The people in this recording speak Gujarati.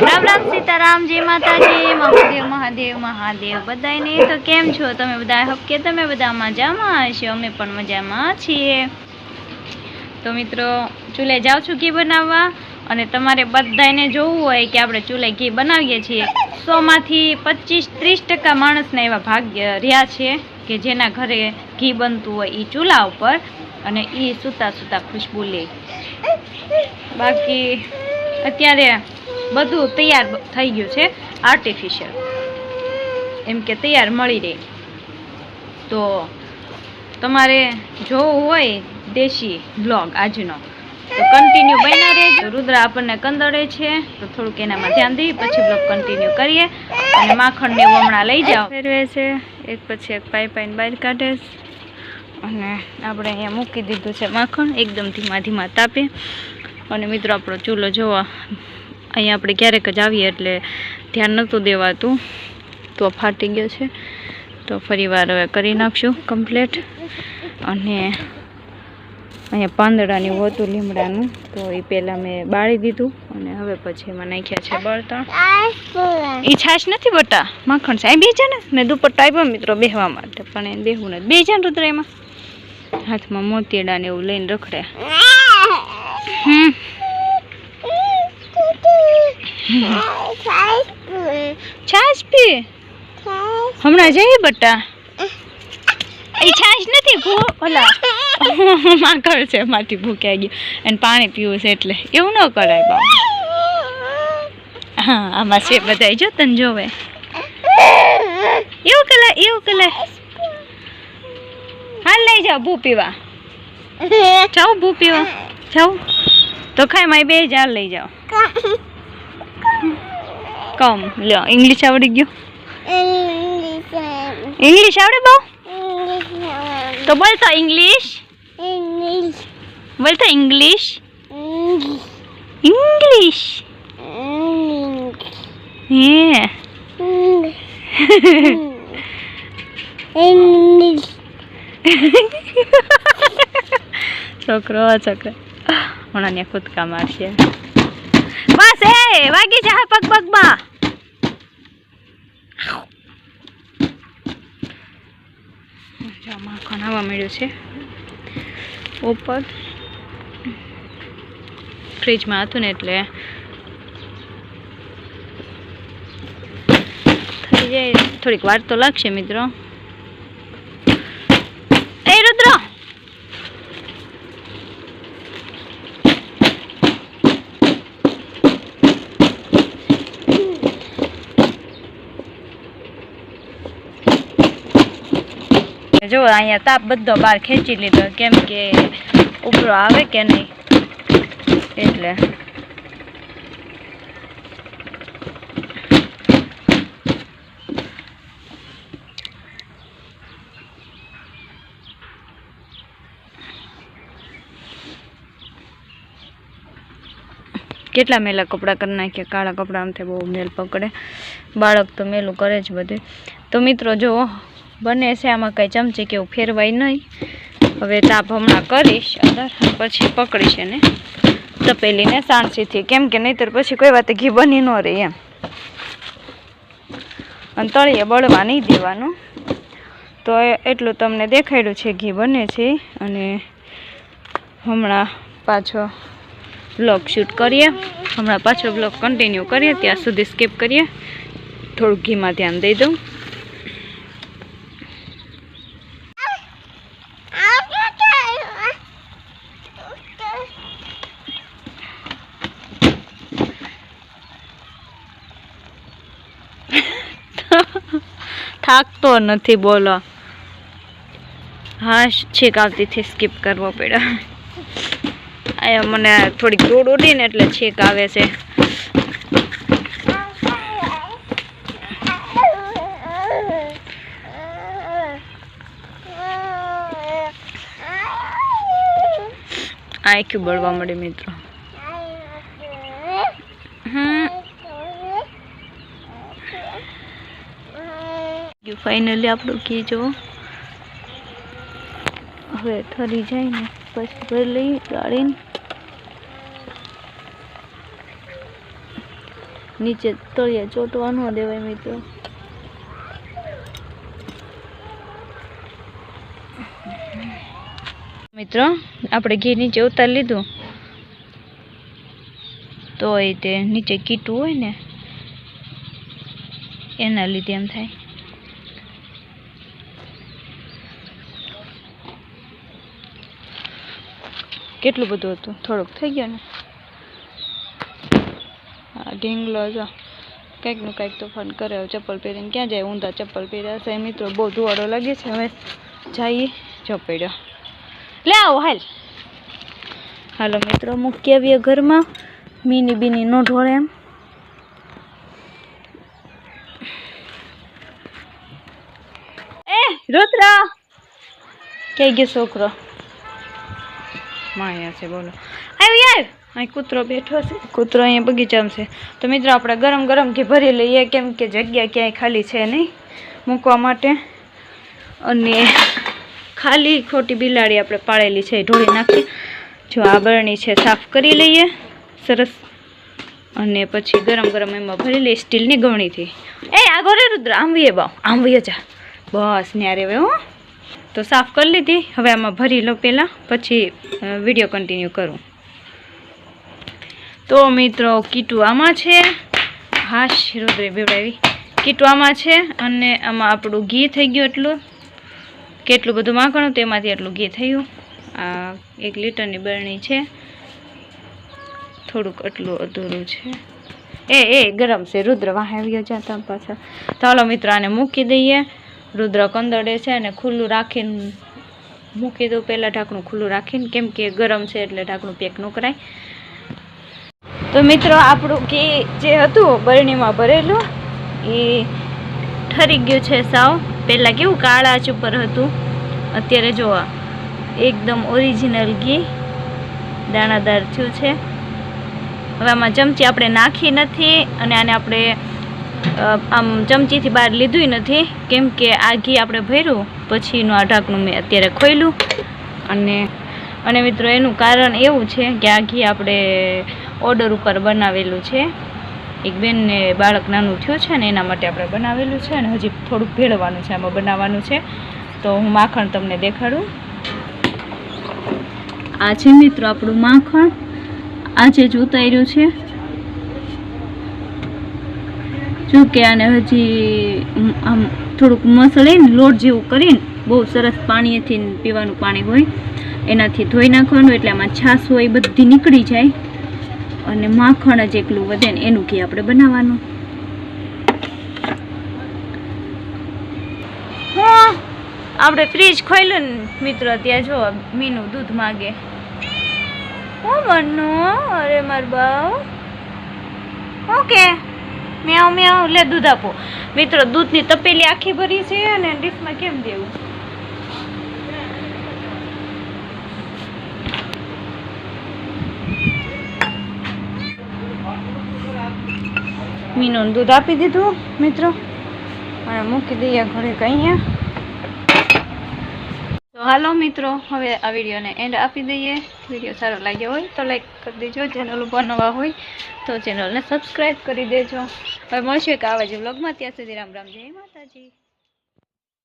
राम राम सीताराम जय माताजी महादेव महादेव महादेव बधाने। तो केम छो तमे बधा? हके तमे बधा मजामां हशो, अमे पण मजामां छीए। तो मित्रों चूले जाओ छो घी बनाववा અને તમારે બધાને જોવું હોય કે આપણે ચૂલે ઘી બનાવીએ છીએ 100 માંથી 25-30% માણસના એવા ભાગ્ય રહ્યા છે કે જેના ઘરે ઘી બનતું હોય એ ચૂલા ઉપર અને એ સૂતા સૂતા ખુશ્બુ લે। બાકી અત્યારે બધું તૈયાર થઈ ગયું છે, આર્ટિફિશિયલ એમ કે તૈયાર મળી રહે। તો તમારે જોવું હોય દેશી બ્લોગ આજનો तो कंटीन्यू बना रहे। रुद्र आपने कंदड़े छे तो थोड़ुंक एनामां ध्यान दी, पछी ब्लॉग कंटीन्यू करिए। अने माखण ने वमणा लई जाओ फेरवे छे, एक पछी एक पाई पाईने बहार काढे अने आपणे अहींया मूकी दीधुं छे माखण एकदम धीमा धीमा तापे। अने मित्रों आपणो चूलो जोवा अहींया आपणे क्यारेक ज आवीए एटले ध्यान नहोतुं देवातुं तो फाटी गयो छे। तो फरीवार हवे करी नाखशुं कम्प्लीट। अने अहीं પાંદડાની હોતું લીમડાનું તો એ પહેલાં મેં બાળી દીધું અને હવે પછી એમાં નાખ્યા છે બળતણ। એ છાશ નથી બટા, માખણ છે। અહીં બેજા ને મેં દુપટ્ટો આપ્યો મિત્રો બેહવા માટે પણ એને બેહવું નથી। બેજા ને રુદ્ર એમાં હાથમાં મોતીડા ને એવું લઈને રખડે। છાશ પી હમણાં જઈએ બટા। એ છાશ નથી ઓલા माखण से माटी भूख्या गई एन पानी पीवू से एटले एवुं न कराय बाप। हाँ आमां से बधाय जो तने जोवे एवुं कले हाल लई जाओ भू पीवा जाओ भू पीवा जाओ तो खाय माई बे जार लई जाओ। कम लो इंग्लिश आवड़ी गयो? इंग्लिश आवड़े बाऊ तो बोलता इंग्लिश बोलता इंग्लिश इंग्लिश ये छोकरो छोकरा होना ने खुद का मारशे बस ए वागी जा पग पग बा। माखण आवा मळ्युं छे ऊपर फ्रीज में हतुं ने एटले थई जाय थोड़ीक वार तो लागशे मित्रों। ए रुद्र जो अहीं ताप बधो बार खेंची लीधो केम के उपरो आवे के नहीं एटले केटला मेला कपड़ा कर नाखिया काळा कपड़ा आमथे बहु मेल पकड़े बाळक तो मेलू करे ज बधे। तो मित्रों जो बने से आमा कई चमची के फेरवाय नहीं। हवे ताप हमणा करीश अंदर पछी पकड़ीश ने तपेली ने सांसी थी केम के नहींतर पछी कोई वाते घी बनी न रहे एम अने तळिये बळवा नहीं देवानुं। तो एटलुं तमने देखाड्युं छे घी बने छे अने हमणा पाछो ब्लॉग शूट करिए। हमणा पाछो ब्लॉग कंटीन्यू करिए त्यां सुधी स्कीप करिए। थोड़ुं घी में ध्यान दई दऊं। थाकतो नहीं बोलो हाँ छीक आवती थी स्कीप करवो पड़ा। आया मने थोड़ी धूळ उड़ी ने एटले छीक आवे छे। आ क्यों बळवा मळी मित्रों। फाइनली आपणुं घी जो हवे ठरी जाए ने पछी भरी लई गाळीने નીચે તળિયા ચોટવા ન દેવાય મિત્રો. મિત્રો આપણે ઘી નીચે ઉતારી લીધું તો એ તે નીચે કીટું હોય ને એના લીધે એમ થાય. કેટલું બધું હતું, થોડુંક થઈ ગયું ને. હા ઢીંગલો જો કંઈકનું કંઈક તોફાન કરે. ચપ્પલ પહેરીને ક્યાં જાય, ઊંધા ચપ્પલ પહેર્યા છે મિત્રો. બહુ ધુવાડો લાગે છે. હવે જઈએ જો પડ્યો લે આવો હાલો મિત્રો મૂકી આવીએ ઘરમાં. મીની બીની નો ઢોળે એમ. રુદ્ર ક્યાં ગયો છોકરો? માયા છે બોલો. આવ્યો યાર અહીં કૂતરો બેઠો છે. કૂતરો અહીંયા બગીચામાં છે. તો મિત્રો આપણે ગરમ ગરમ ઘી ભરી લઈએ કેમ કે જગ્યા ક્યાંય ખાલી છે નહીં મૂકવા માટે. અને ખાલી ખોટી બિલાડી આપણે પાળેલી છે ઢોળી નાખી. જો આ બરણી છે સાફ કરી લઈએ સરસ. અને પછી ગરમ ગરમ એમાં ભરી લઈએ સ્ટીલની ગવણીથી. આગો રે રુદ્ર આંબીએ બાવ આંબીએ જા બસ ન્યારે હવે. હો તો સાફ કરી લીધી. હવે આમાં ભરી લો પહેલાં, પછી વિડીયો કન્ટિન્યુ કરું. તો મિત્રો કીટું આમાં છે. હાશ રુદ્રે બેવડાવી. કીટું આમાં છે અને આમાં આપણું ઘી થઈ ગયું એટલું. કેટલું બધું માખણ તેમાંથી એટલું ઘી થયું. આ 1 લીટરની બરણી છે. થોડુંક એટલું અધૂરું છે. એ ગરમ છે. રુદ્ર વાહે આવ્યો જતા પાછા. તો હાલો મિત્રો આને મૂકી દઈએ. રુદ્ર કંદડે છે અને ખુલ્લું રાખીને મૂકી દઉં પહેલાં ઢાંકણું ખુલ્લું રાખીને, કેમ કે ગરમ છે એટલે ઢાંકણું પેક ન કરાય. તો મિત્રો આપણું ઘી જે હતું બરણીમાં ભરેલું એ ઠરી ગયું છે સાવ. પહેલાં કેવું કાળા ઉપર હતું, અત્યારે જોવા એકદમ ઓરિજિનલ ઘી દાણાદાર થયું છે. હવે આમાં ચમચી આપણે નાખી નથી અને આને આપણે આમ ચમચીથી બહાર લીધું નથી, કેમ કે આ ઘી આપણે ભર્યું પછીનું આ ઢાંકણું મેં અત્યારે ખોલ્યું. અને મિત્રો એનું કારણ એવું છે કે આ ઘી આપણે ઓર્ડર ઉપર બનાવેલું છે. એક બેનને બાળક નાનું થયું છે ને એના માટે આપણે બનાવેલું છે અને હજી થોડુંક ભેળવાનું છે આમાં બનાવવાનું છે. તો હું માખણ તમને દેખાડું. આ છે મિત્રો આપણું માખણ. આજે જ ઉતાર્યું છે. જો કે આને હજી આમ થોડુંક મસળીને લોટ જેવું કરીને બહુ સરસ પાણીથી પીવાનું પાણી હોય એનાથી ધોઈ નાખવાનું, એટલે આમાં છાશ હોય બધી નીકળી જાય અને માખણ જ એકલું વધે ને એનું ઘી આપણે બનાવવાનું. હા આપણે ફ્રીજ ખોલ્યું ને મિત્રો ત્યાં જો મીનું દૂધ માગે. અરે માર બાવ ઓકે મેં લે દૂધ આપો. મિત્રો દૂધની તપેલી આખી ભરી છે અને ડીશમાં કેમ દેવું. મીનું દૂધ આપી દીધું મિત્રો અને મૂકી દઈએ ઘરે કહીએ. તો હાલો મિત્રો હવે આ વિડીયોને એન્ડ આપી દઈએ. વિડીયો સારો લાગ્યો હોય તો લાઈક કરી દેજો. ચેનલ ઉપર નવા હોય તો ચેનલને સબસ્ક્રાઈબ કરી દેજો. હવે મળશે કે આવા જ વ્લોગમાં. ત્યાં સુધી રામ રામ, જય માતાજી.